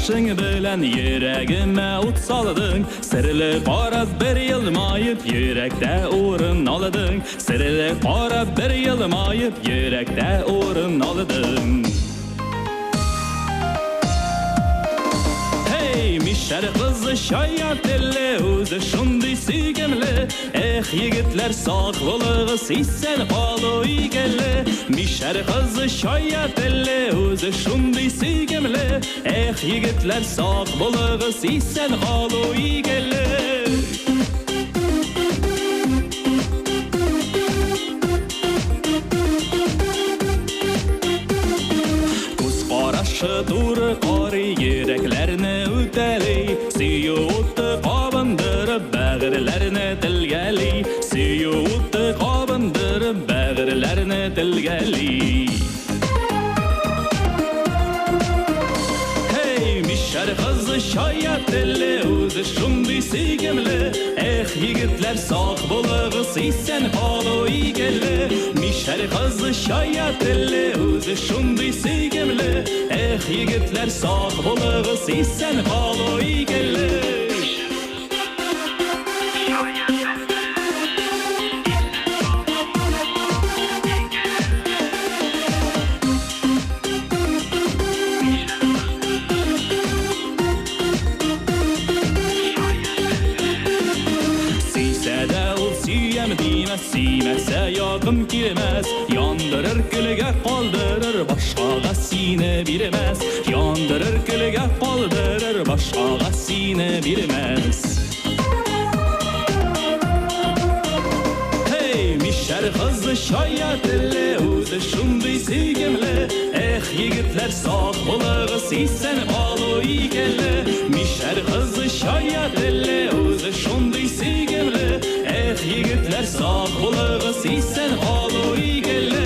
Kaşın bilen yüreğime ut saladın. Sırlı para bir yılmayıp yürekte uğrun aladın. Sırlı para bir yılmayıp yürekte uğrun aladın. Mişer kızı şayat elle özü şunday sügemli. Yigitler sağlığı sisen kalı igelle. Mişer kızı şayat elle özü şunday sügemli. Yigitler sağlığı sisen kalı igelle. Dur qarı yüreklerini üteli. Siyuttu qabındırıp bağırlarını dilgeli. Siyuttu qabındırıp bağırlarını dilgeli. Hey mişer kızı şayat elle özü şunday sügemli. Yigitler sağ buluğu sisen halı igelle. Mişer kızı şayat elle özü şunday sügemli. Yigitler sağ buluğu sisen halı igelle. Siymese yakım girmez. Yandırır külüge kaldırır. Başkaga sine bilmez. Yandırır külüge kaldırır. Başkaga sine bilmez. Hey mişer kızı şayat elle özü şunday sügemli. Yigitler sağ buluğu sisen halı igelle. Mişer kızı şayat elle özü şunday sügemli. Yigitler sağ buluğu sisen halı igelle.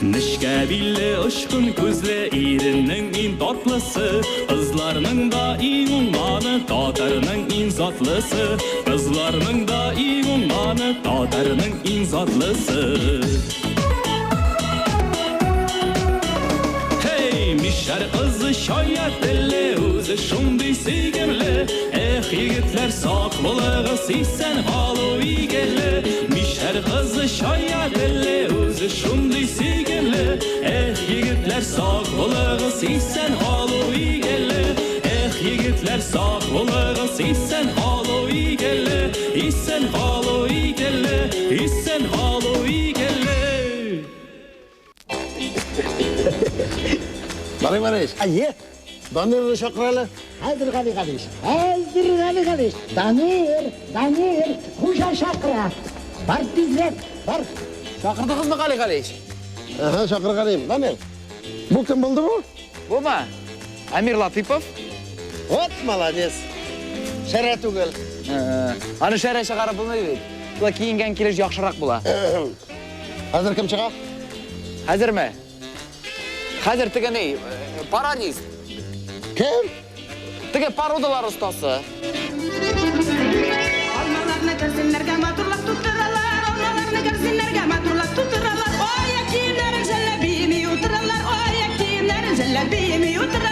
Nişke billi ışkın gözle irinin in tatlısı. Kızlarının da in ummanı, tatarının in zatlısı. Kızlarının da in ummanı, tatarının in zatlısı. Mişer kızı şayat elle özü şunday sügemli. Yigitler sağ buluğu sisen halı igelle. Mişer kızı şayat elle özü şunday sügemli. Yigitler sağ buluğu sisen halı igelle. Yigitler sağ buluğu sisen halı igelle. İsen halı igelle. İsen halı igelle. Bana kardeş. Ayı. Danırlı şakralı. Hazır gali kardeş. Hazır gali kardeş. Danır. Kuşa şakra. Var dizlet. Var. Şakırdınız mı kali kardeş? Aha şakır kalayım. Danır. Bu kim buldu bu? Bu mu? Emir Latifov. Hop malades. Şere tugel. Anı şere şakara bulmayı. Bula kiyingen kiliş yakşırak bula. Hazır kim çıkar? Hazır mı? Hazır tıge ne? Paranist. Kim? Tıge parodalar ustası. Almalarını görsünlerge maturlak tutturarlar. Almalarını görsünlerge maturlak tutturarlar. Oy kimlerin zellebimi yuturarlar. Oy kimlerin zellebimi yuturarlar.